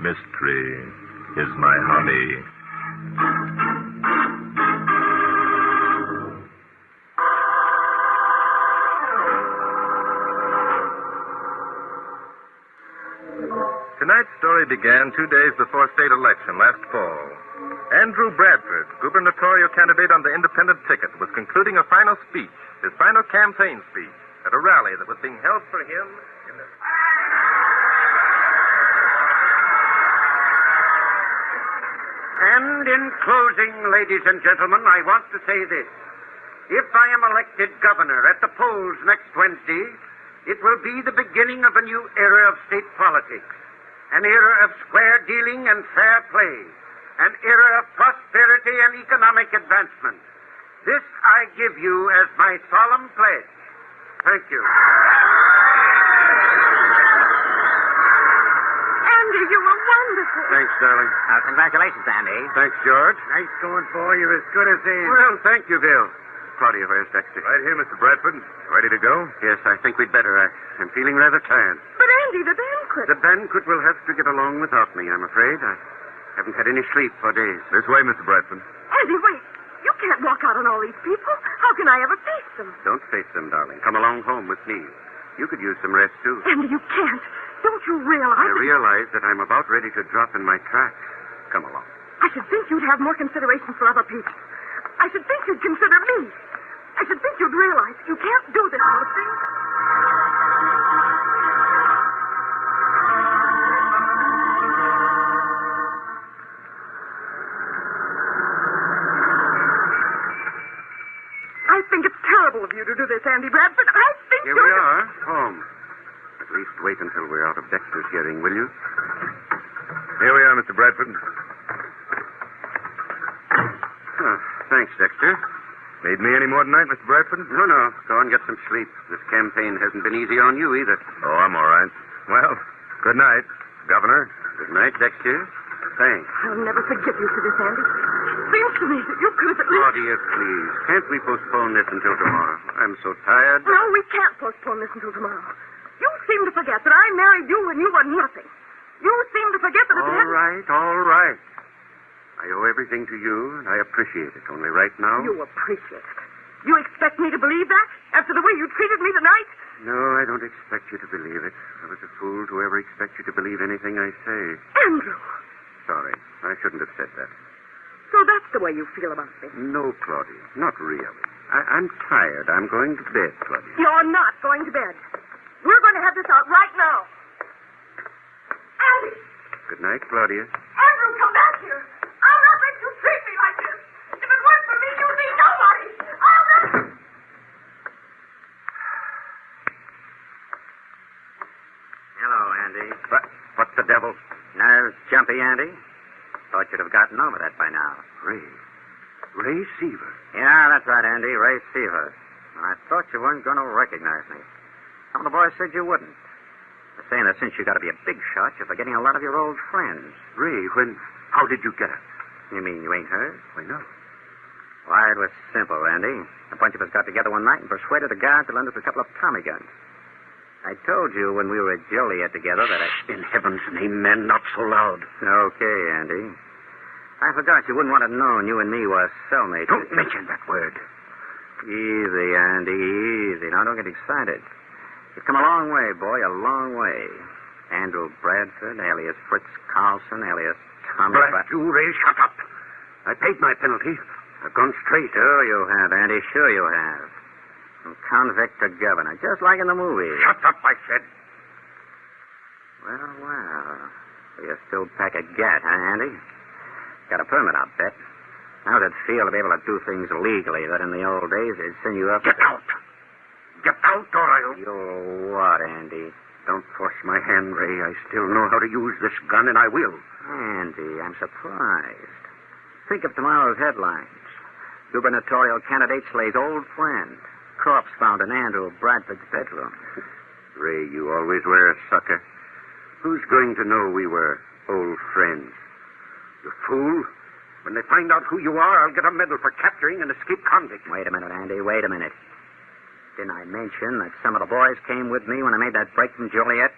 Mystery is my hobby. Tonight's story began 2 days before state election last fall. Andrew Bradford, gubernatorial candidate on the independent ticket, was concluding a final speech, his final campaign speech, at a rally that was being held for him in the... And in closing, ladies and gentlemen, I want to say this. If I am elected governor at the polls next Wednesday, it will be the beginning of a new era of state politics. An era of square dealing and fair play. An era of prosperity and economic advancement. This I give you as my solemn pledge. Thank you. Andy, you were wonderful. Thanks, darling. Congratulations, Andy. Thanks, George. Nice going, boy. You're as good as in. Well, thank you, Bill. Claudia, where's Dexter? Right here, Mr. Bradford. Ready to go? Yes, I think we'd better. I'm feeling rather tired. But Andy, the banquet. The banquet will have to get along without me, I'm afraid. I haven't had any sleep for days. This way, Mr. Bradford. Andy, wait. You can't walk out on all these people. How can I ever face them? Don't face them, darling. Come along home with me. You could use some rest, too. Andy, you can't. Don't you realize... I realize that I'm about ready to drop in my tracks. Come along. I should think you'd have more consideration for other people. I should think you'd consider me. I should think you'd realize you can't do this sort of thing. I think it's terrible of you to do this, Andy Bradford. I think Here we are, home. At least wait until we're out of Dexter's hearing, will you? Here we are, Mr. Bradford. Thanks, Dexter. Need me any more tonight, Mr. Bradford? No. Go and get some sleep. This campaign hasn't been easy on you either. Oh, I'm all right. Well, good night, Governor. Good night, Dexter. Thanks. I'll never forgive you for this, Andy. Seems to me that you could have at least... Claudia, please. Can't we postpone this until tomorrow? I'm so tired. No, we can't postpone this until tomorrow. You seem to forget that I married you when you were nothing. You seem to forget that... All right. I owe everything to you, and I appreciate it. Only right now... You appreciate it. You expect me to believe that? After the way you treated me tonight? No, I don't expect you to believe it. I was a fool to ever expect you to believe anything I say. Andrew! Sorry. I shouldn't have said that. So that's the way you feel about me? No, Claudia. Not really. I'm tired. I'm going to bed, Claudia. You're not going to bed. We're going to have this out right now. Andy! Good night, Claudia. Andrew, come back here. I'll not let you treat me like this. If it weren't for me, you'd be nobody. I'll not... Hello, Andy. What the devil? Nerves jumpy, Andy? Thought you'd have gotten over that by now. Ray Seaver. Yeah, that's right, Andy. Ray Seaver. I thought you weren't going to recognize me. Some of the boys said you wouldn't. They're saying that since you got to be a big shot, you're forgetting a lot of your old friends. Ray, how did you get it? You mean you ain't heard? Why, no. Why, it was simple, Andy. A bunch of us got together one night and persuaded the guard to lend us a couple of Tommy guns. I told you when we were at Joliet together that In heaven's name, man, not so loud. Okay, Andy. I forgot you wouldn't want to know you and me were cellmates. Don't mention that word. Easy, Andy, easy. Now, don't get excited. You've come a long way, boy, a long way. Andrew Bradford, alias Fritz Carlson, alias Tommy... Blast you, Ray, shut up. I paid my penalty. I've gone straight. Sure you have, Andy, sure you have. From convict to governor, just like in the movie. Shut up, I said. Well. You still pack a gat, huh, Andy? Got a permit, I'll bet. How does it feel to be able to do things legally that in the old days they'd send you up... Get out. Get out, or I'll... You're what, Andy? Don't force my hand, Ray. I still know how to use this gun, and I will. Andy, I'm surprised. Think of tomorrow's headlines. Gubernatorial candidate slays old friend. Corpse found in Andrew Bradford's bedroom. Ray, you always were a sucker. Who's going to know we were old friends? You fool. When they find out who you are, I'll get a medal for capturing an escaped convict. Wait a minute, Andy. Wait a minute. Didn't I mention that some of the boys came with me when I made that break from Joliet?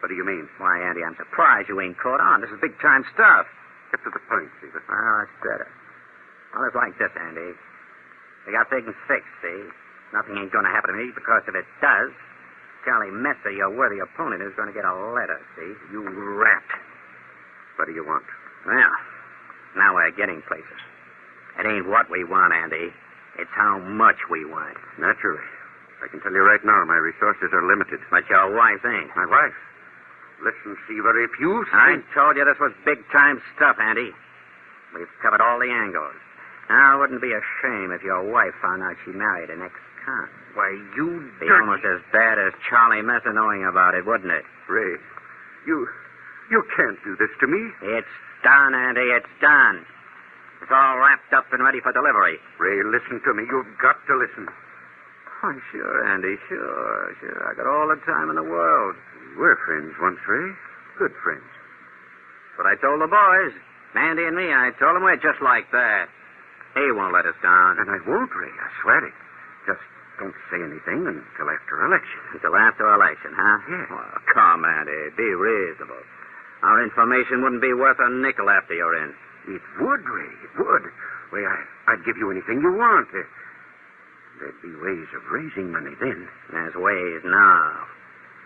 What do you mean? Why, Andy, I'm surprised you ain't caught on. This is big-time stuff. Get to the point, Seaver. Oh, that's better. Well, it's like this, Andy. We got things fixed, see? Nothing ain't going to happen to me because if it does, Charlie Messer, your worthy opponent, is going to get a letter, see? You rat. What do you want? Well, now we're getting places. It ain't what we want, Andy. It's how much we want. Naturally. I can tell you right now, my resources are limited. But your wife ain't. My wife? Listen, Seaver, if you I think... told you this was big-time stuff, Andy. We've covered all the angles. Now, it wouldn't be a shame if your wife found out she married an ex-con. Why, you... Be almost as bad as Charlie Messer knowing about it, wouldn't it? Ray, you can't do this to me. It's done, Andy. It's done. It's all wrapped up and ready for delivery. Ray, listen to me. You've got to listen. Oh, sure, Andy, sure. I got all the time in the world. We're friends once, Ray. Good friends. But I told the boys, Mandy and me, I told them we're just like that. He won't let us down. And I won't, Ray. I swear it. Just don't say anything until after election. Until after election, huh? Yeah. Well, come, Andy. Be reasonable. Our information wouldn't be worth a nickel after you're in. It would, Ray. It would. Ray, I'd give you anything you want. There'd be ways of raising money then. There's ways now.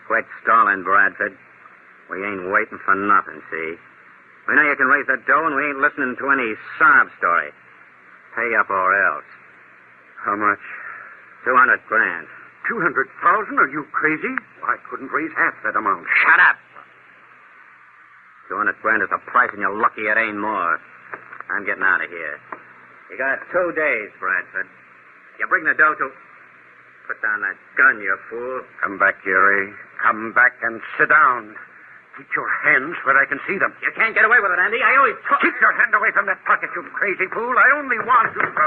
Quit stalling, Bradford. We ain't waiting for nothing, see? We know you can raise the dough, and we ain't listening to any sob story. Pay up or else. How much? $200,000. 200,000? Are you crazy? I couldn't raise half that amount. Shut up! 200,000 is the price, and you're lucky it ain't more. I'm getting out of here. You got 2 days, Bradford. You bring the dough to... Put down that gun, you fool. Come back here, Ray. Come back and sit down. Keep your hands where I can see them. You can't get away with it, Andy. I always took... Keep your hand away from that pocket, you crazy fool. I only want you to...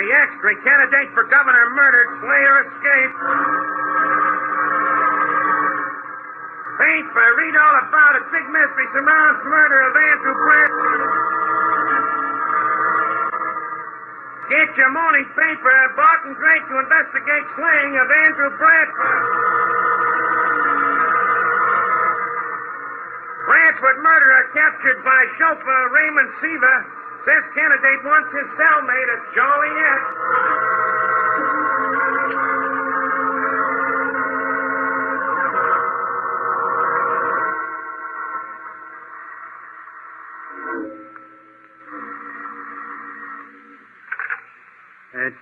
Extra. Candidate for governor murdered. Slayer escaped. Paper. Read all about it. Big mystery surrounds murder of Andrew Bradford. Get your morning paper. Barton Drake to investigate slaying of Andrew Bradford. Bradford murderer captured by chauffeur Raymond Seaver. Says candidate wants his cellmate at Joliet.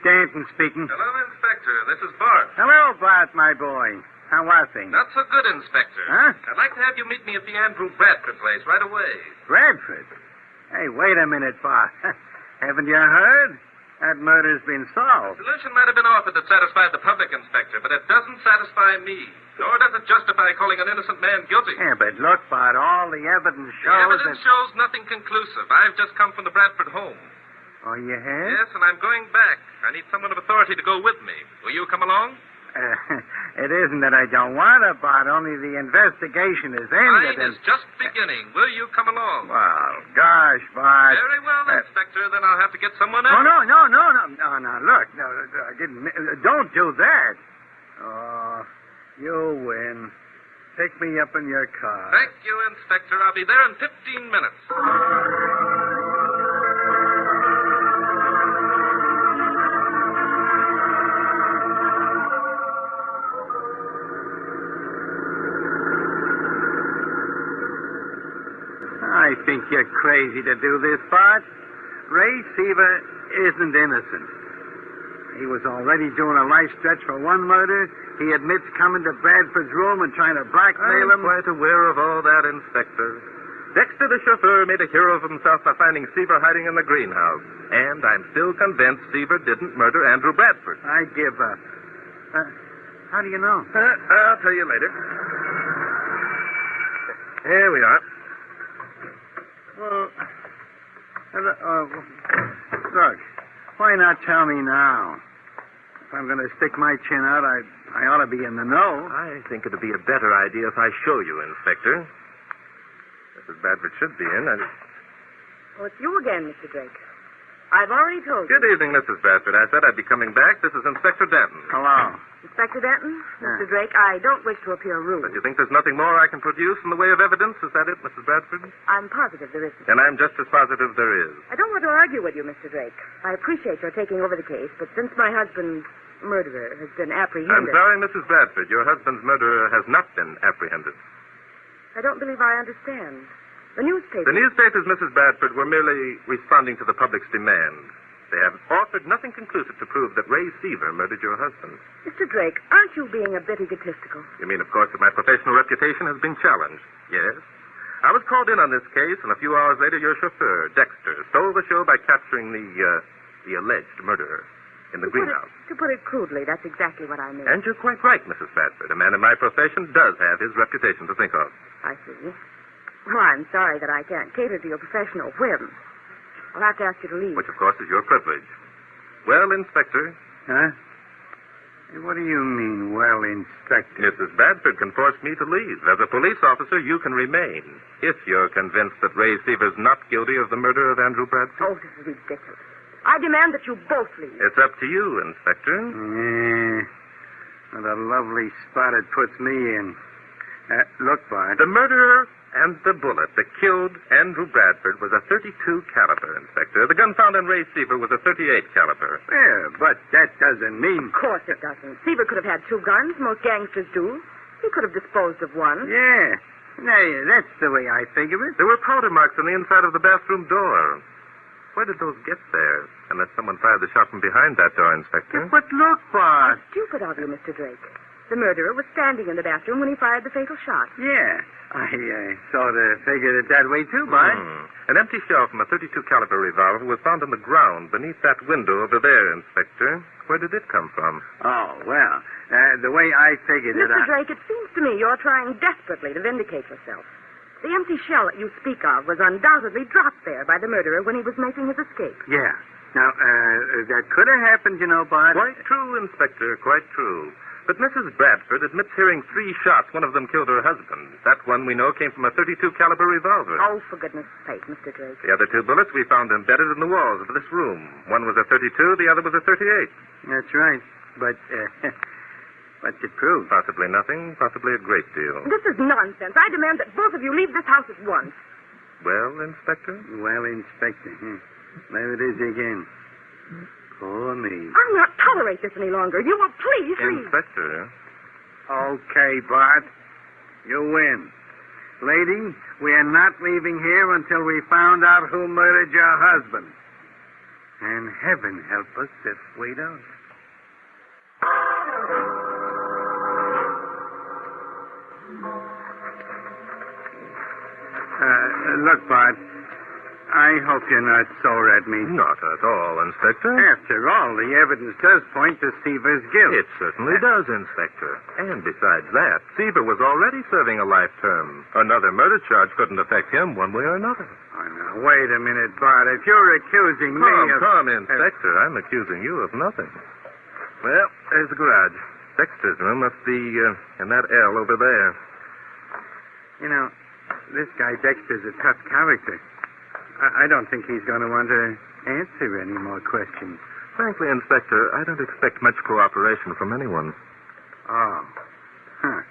Danton speaking. Hello, Inspector. This is Bart. Hello, Bart, my boy. How are things? Not so good, Inspector. Huh? I'd like to have you meet me at the Andrew Bradford place right away. Bradford? Hey, wait a minute, Bart. Haven't you heard? That murder's been solved. The solution might have been offered that satisfied the public, Inspector, but it doesn't satisfy me. Nor does it justify calling an innocent man guilty. Yeah, but look, Bart, all the evidence The shows evidence shows nothing conclusive. I've just come from the Bradford home. Oh, you have? Yes, and I'm going back. I need someone of authority to go with me. Will you come along? It isn't that I don't want to, Bart. Only the investigation is ended. Mine is just beginning. Will you come along? Well, gosh, Bart. Very well, Inspector. Then I'll have to get someone else. Oh, no. Look, no, I didn't. Don't do that. Oh, you win. Take me up in your car. Thank you, Inspector. I'll be there in 15 minutes. I think you're crazy to do this, Bart. Ray Seaver isn't innocent. He was already doing a life stretch for one murder. He admits coming to Bradford's room and trying to blackmail him. I'm quite aware of all that, Inspector. Dexter, the chauffeur, made a hero of himself by finding Seaver hiding in the greenhouse. And I'm still convinced Seaver didn't murder Andrew Bradford. I give up. How do you know? I'll tell you later. Here we are. Well, look, why not tell me now? If I'm going to stick my chin out, I'd I ought to be in the know. I think it'd be a better idea if I show you, Inspector. Mrs. Bradford should be in. Oh, it's you again, Mr. Drake. I've already told you. Good evening, Mrs. Bradford. I said I'd be coming back. This is Inspector Danton. Hello. Inspector Danton? Mr. Drake, I don't wish to appear rude. But you think there's nothing more I can produce in the way of evidence? Is that it, Mrs. Bradford? I'm positive there isn't. And I'm just as positive there is. I don't want to argue with you, Mr. Drake. I appreciate your taking over the case, but since my husband's murderer has been apprehended... I'm sorry, Mrs. Bradford. Your husband's murderer has not been apprehended. I don't believe I understand. The newspapers... The newspapers, Mrs. Bradford, were merely responding to the public's demand. They have offered nothing conclusive to prove that Ray Seaver murdered your husband. Mr. Drake, aren't you being a bit egotistical? You mean, of course, that my professional reputation has been challenged? Yes. I was called in on this case, and a few hours later, your chauffeur, Dexter, stole the show by capturing the alleged murderer in the greenhouse. To put it crudely, that's exactly what I mean. And you're quite right, Mrs. Bradford. A man in my profession does have his reputation to think of. I see. Well, I'm sorry that I can't cater to your professional whims. I'll have to ask you to leave. Which, of course, is your privilege. Well, Inspector. Huh? What do you mean, well, Inspector? Mrs. Bradford can force me to leave. As a police officer, you can remain, if you're convinced that Ray Seaver's not guilty of the murder of Andrew Bradford. Oh, this is ridiculous. I demand that you both leave. It's up to you, Inspector. What a lovely spot it puts me in. Look, Bart. The murderer and the bullet that killed Andrew Bradford was a .32 caliber, Inspector. The gun found on Ray Seaver was a .38 caliber. Yeah, but that doesn't mean... Of course it doesn't. Seaver could have had two guns. Most gangsters do. He could have disposed of one. Yeah. No, that's the way I figure it. There were powder marks on the inside of the bathroom door. Where did those get there? Unless someone fired the shot from behind that door, Inspector. But look, Bart. How stupid of you, Mr. Drake. The murderer was standing in the bathroom when he fired the fatal shot. Yeah. I sort of figured it that way, too, Bart. An empty shell from a .32 caliber revolver was found on the ground beneath that window over there, Inspector. Where did it come from? Oh, well, the way I figured it... Mr. Drake, it seems to me you're trying desperately to vindicate yourself. The empty shell that you speak of was undoubtedly dropped there by the murderer when he was making his escape. Yeah. Now, that could have happened, you know, Bart. Quite true, Inspector, quite true. But Mrs. Bradford admits hearing 3 shots. One of them killed her husband. That one, we know, came from a .32 caliber revolver. Oh, for goodness sake, Mr. Drake. The other 2 bullets we found embedded in the walls of this room. One was a .32, the other was a .38. That's right. But, what's it prove? Possibly nothing, possibly a great deal. This is nonsense. I demand that both of you leave this house at once. Well, Inspector? Well, Inspector. There it is again. Poor me. I'll not tolerate this any longer. You will please leave. Inspector? Okay, Bart. You win. Lady, we're not leaving here until we found out who murdered your husband. And heaven help us if we don't. Look, Bart. I hope you're not sore at me. Not at all, Inspector. After all, the evidence does point to Seaver's guilt. It certainly does, Inspector. And besides that, Seaver was already serving a life term. Another murder charge couldn't affect him one way or another. Oh, now, wait a minute, Bart. If you're accusing me of... Come, Inspector. I'm accusing you of nothing. Well, there's the garage. Dexter's room must be in that L over there. You know, this guy Dexter's a tough character. I don't think he's going to want to answer any more questions. Frankly, Inspector, I don't expect much cooperation from anyone. Oh. Huh.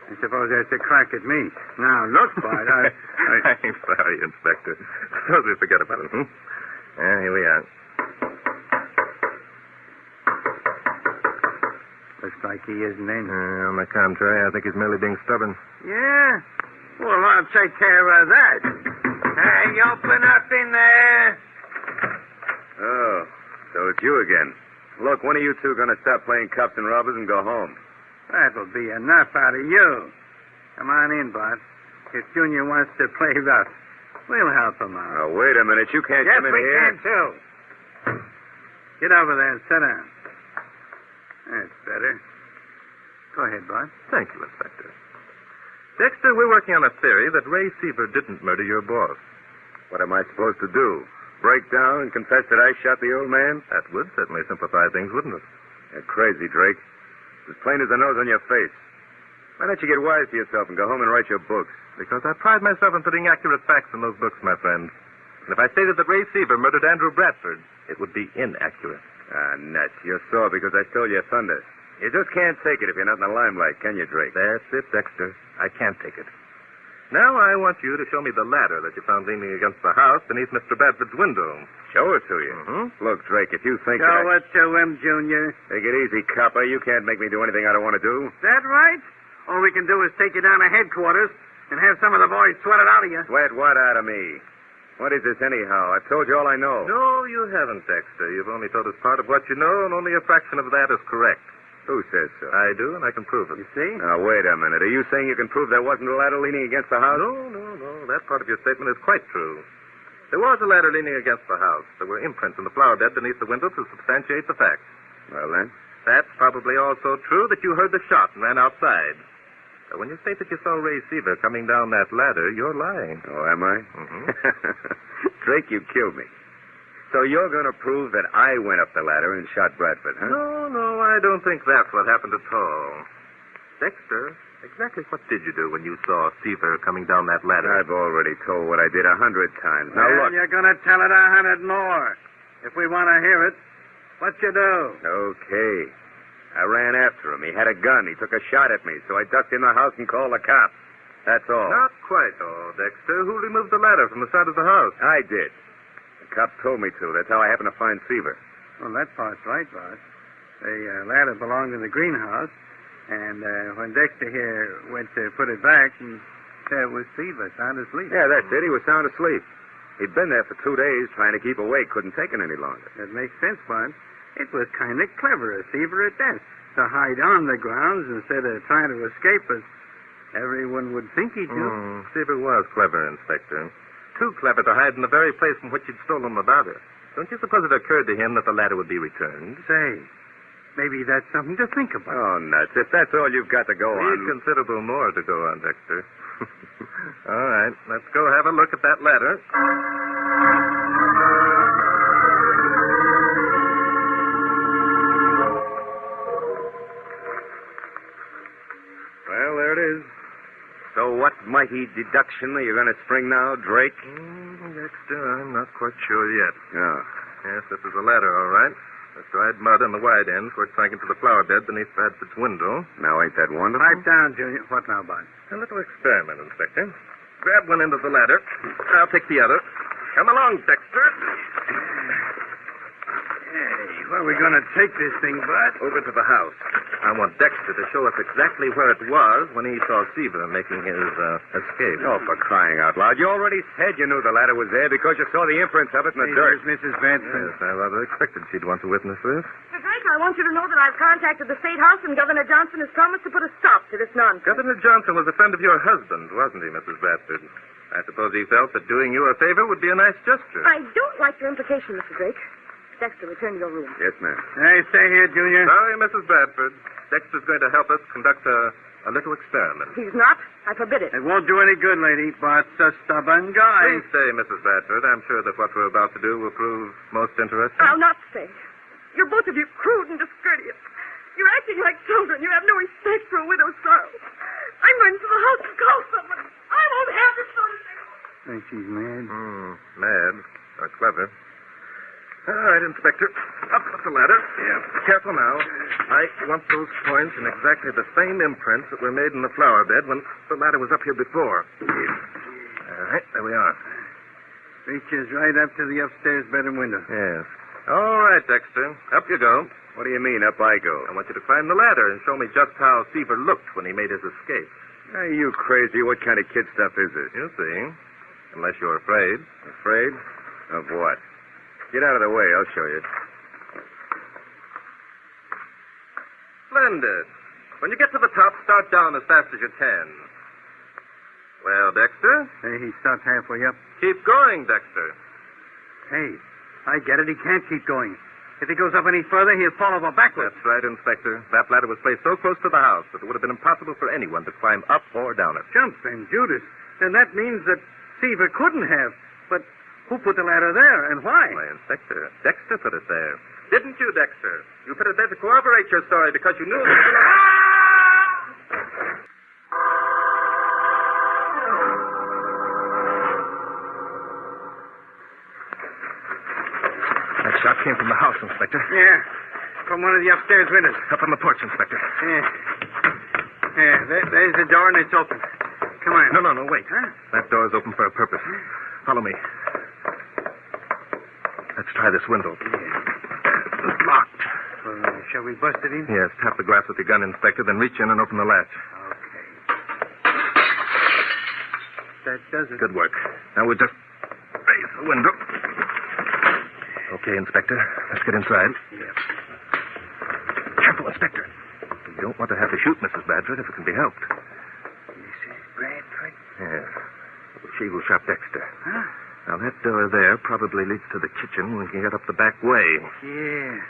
I suppose that's a crack at me. Now, look, Bart, I'm sorry, Inspector. Suppose we forget about it, here we are. Looks like he isn't in. On the contrary, I think he's merely being stubborn. Yeah? Well, I'll take care of that. Hey, open up in there. Oh, so it's you again. Look, when are you 2 going to stop playing cops and robbers and go home? That'll be enough out of you. Come on in, Bart. If Junior wants to play rough, we'll help him out. Now, wait a minute. You can't Yes, come in we here. can, too. Get over there and sit down. That's better. Go ahead, Bart. Thank you, Inspector. Dexter, we're working on a theory that Ray Seaver didn't murder your boss. What am I supposed to do? Break down and confess that I shot the old man? That would certainly simplify things, wouldn't it? You're crazy, Drake. As plain as the nose on your face. Why don't you get wise to yourself and go home and write your books? Because I pride myself in putting accurate facts in those books, my friend. And if I stated that Ray Seaver murdered Andrew Bradford, it would be inaccurate. Ah, nuts. You're sore because I stole your thunder. You just can't take it if you're not in the limelight, can you, Drake? That's it, Dexter. I can't take it. Now I want you to show me the ladder that you found leaning against the house beneath Mr. Bradford's window. Show it to you. Mm-hmm. Look, Drake, if you think Show it to him, Junior. Take it easy, copper. You can't make me do anything I don't want to do. That right? All we can do is take you down to headquarters and have some of the boys sweat it out of you. Sweat what out of me? What is this, anyhow? I've told you all I know. No, you haven't, Dexter. You've only told us part of what you know, and only a fraction of that is correct. Who says so? I do, and I can prove it. You see? Now, wait a minute. Are you saying you can prove there wasn't a ladder leaning against the house? No. That part of your statement is quite true. There was a ladder leaning against the house. There were imprints in the flower bed beneath the window to substantiate the fact. Well, then? That's probably also true that you heard the shot and ran outside. But when you state that you saw Ray Seaver coming down that ladder, you're lying. Oh, am I? Mm-hmm. Drake, you killed me. So you're going to prove that I went up the ladder and shot Bradford, huh? No, I don't think that's what happened at all. Dexter, exactly what did you do when you saw Seaver coming down that ladder? I've already told what I did 100 times. Now, Well, look. you're going to tell it 100 more. If we want to hear it, what you do? Okay. I ran after him. He had a gun. He took a shot at me, so I ducked in the house and called the cops. That's all. Not quite all, Dexter. Who removed the ladder from the side of the house? I did. The cops told me to. That's how I happened to find Seaver. Well, that part's right, Bart. The ladder belonged in the greenhouse, and when Dexter here went to put it back, there was Seaver sound asleep. Yeah, that's it. He was sound asleep. He'd been there for 2 days trying to keep awake. Couldn't take it any longer. That makes sense, Bart. It was kind of clever of Seaver at that, to hide on the grounds instead of trying to escape as everyone would think he'd do. Seaver was clever, Inspector. Too clever to hide in the very place from which he'd stolen the ladder. Don't you suppose it occurred to him that the ladder would be returned? Say, maybe that's something to think about. Oh, nuts. If that's all you've got to go We've on. considerable more to go on, Dexter. All right, let's go have a look at that ladder. Well, there it is. So what mighty deduction are you going to spring now, Drake? Dexter, I'm not quite sure yet. Oh. Yes, this is a ladder, all right. There's dried mud on the wide end where it sank into the flower bed beneath Bradford's window. Now, ain't that wonderful? Pipe down, Junior. What now, Bart? A little experiment, Inspector. Grab one end of the ladder. I'll take the other. Come along, Dexter. Hey, where are we going to take this thing, Bart? Over to the house. I want Dexter to show us exactly where it was when he saw Seaver making his escape. Oh, for crying out loud. You already said you knew the ladder was there because you saw the imprints of it in the dirt. There's Mrs. Benson. Yes, I rather expected she'd want to witness this. Mr. Drake, I want you to know that I've contacted the State House, and Governor Johnson has promised to put a stop to this nonsense. Governor Johnson was a friend of your husband, wasn't he, Mrs. Bradford? I suppose he felt that doing you a favor would be a nice gesture. I don't like your implication, Mr. Drake. Dexter, return to your room. Yes, ma'am. Hey, stay here, Junior. Sorry, Mrs. Bradford. Dexter's going to help us conduct a little experiment. He's not. I forbid it. It won't do any good, lady. Bart's a stubborn guy. Please stay, Mrs. Bradford. I'm sure that what we're about to do will prove most interesting. I'll not stay. You're both of you crude and discourteous. You're acting like children. You have no respect for a widow's sorrow. I'm going to the house and call someone. I won't have this sort of thing. Think she's mad? Mad. Or clever. All right, Inspector. Up the ladder. Yeah. Careful now. I want those points in exactly the same imprints that were made in the flower bed when the ladder was up here before. All right, there we are. Reaches right up to the upstairs bedroom window. Yes. All right, Dexter. Up you go. What do you mean, up I go? I want you to climb the ladder and show me just how Seaver looked when he made his escape. Are you crazy? What kind of kid stuff is this? You'll see. Unless you're afraid. Afraid? Of what? Get out of the way. I'll show you. Splendid. When you get to the top, start down as fast as you can. Well, Dexter? Hey, he stopped halfway up. Keep going, Dexter. Hey, I get it. He can't keep going. If he goes up any further, he'll fall over backwards. That's right, Inspector. That ladder was placed so close to the house that it would have been impossible for anyone to climb up or down it. Jumping Judas. Then that means that Seaver couldn't have. But who put the ladder there and why? Why, Inspector, Dexter put it there. Didn't you, Dexter? You put it there to corroborate your story because you knew that... Inspector. Yeah. From one of the upstairs windows. Up on the porch, Inspector. Yeah. Yeah, there's the door, and it's open. Come on. No, wait. Huh? That door's open for a purpose. Follow me. Let's try this window. It's locked. Shall we bust it in? Yes, tap the glass with your gun, Inspector, then reach in and open the latch. Okay. That does it. Good work. Now we'll just raise the window. Okay, Inspector. Let's get inside. Yep. Careful, Inspector. We don't want to have to shoot Mrs. Bradford if it can be helped. Mrs. Bradford? Yes. She will shot Dexter. Huh? Now, that door there probably leads to the kitchen. We can get up the back way. Yeah.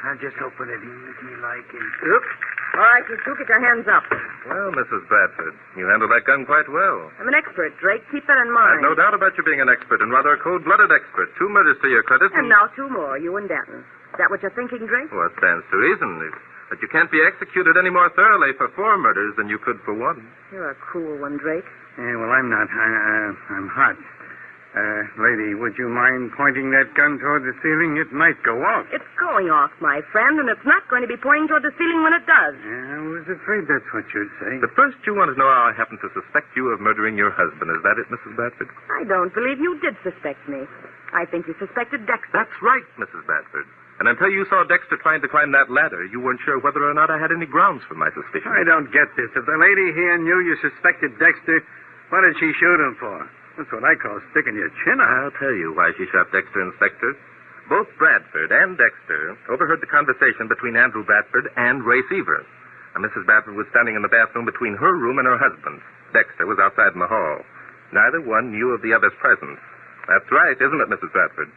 I'll just open it easy like and... Oops. All right, you two, get your hands up. Well, Mrs. Bradford, you handled that gun quite well. I'm an expert, Drake. Keep that in mind. I've no doubt about you being an expert, and rather a cold-blooded expert. 2 murders to your credit. And now 2 more, you and Danton. Is that what you're thinking, Drake? Well, it stands to reason. But you can't be executed any more thoroughly for 4 murders than you could for 1. You're a cool one, Drake. Yeah, well, I'm not. I'm hot. Lady, would you mind pointing that gun toward the ceiling? It might go off. It's going off, my friend, and it's not going to be pointing toward the ceiling when it does. Yeah, I was afraid that's what you'd say. But first, you want to know how I happen to suspect you of murdering your husband. Is that it, Mrs. Bradford? I don't believe you did suspect me. I think you suspected Dexter. That's right, Mrs. Bradford. And until you saw Dexter trying to climb that ladder, you weren't sure whether or not I had any grounds for my suspicion. I don't get this. If the lady here knew you suspected Dexter, what did she shoot him for? That's what I call sticking your chin out. I'll tell you why she shot Dexter, Inspector. Both Bradford and Dexter overheard the conversation between Andrew Bradford and Ray Seaver. Now, Mrs. Bradford was standing in the bathroom between her room and her husband's. Dexter was outside in the hall. Neither one knew of the other's presence. That's right, isn't it, Mrs. Bradford?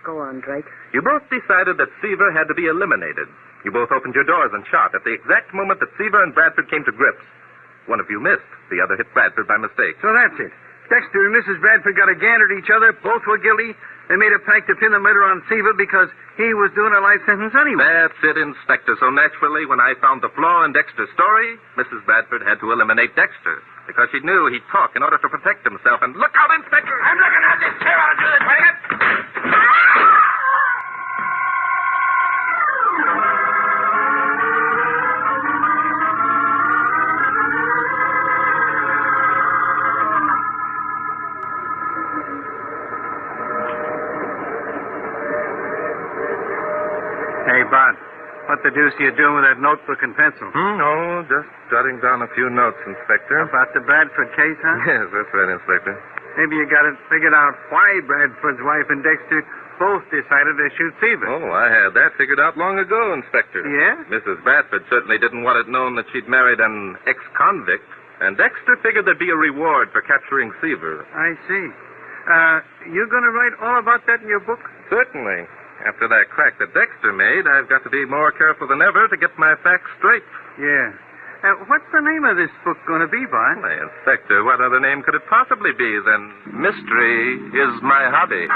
Go on, Drake. You both decided that Seaver had to be eliminated. You both opened your doors and shot at the exact moment that Seaver and Bradford came to grips. One of you missed. The other hit Bradford by mistake. So that's it. Dexter and Mrs. Bradford got a gander at each other. Both were guilty. They made a pact to pin the murder on Seaver because he was doing a life sentence anyway. That's it, Inspector. So naturally, when I found the flaw in Dexter's story, Mrs. Bradford had to eliminate Dexter because she knew he'd talk in order to protect himself. And look out, Inspector! I'm looking at this chair. I'll do this. Take it. Hey, Bart, what the deuce are you doing with that notebook and pencil? Oh, just jotting down a few notes, Inspector. About the Bradford case, huh? Yes, that's right, Inspector. Maybe you got it figured out why Bradford's wife and Dexter both decided to shoot Seaver. Oh, I had that figured out long ago, Inspector. Yeah? Mrs. Bradford certainly didn't want it known that she'd married an ex-convict, and Dexter figured there'd be a reward for capturing Seaver. I see. You going to write all about that in your book? Certainly. After that crack that Dexter made, I've got to be more careful than ever to get my facts straight. Yeah. What's the name of this book going to be, Bart? Why, Inspector, what other name could it possibly be than Mystery is My Hobby?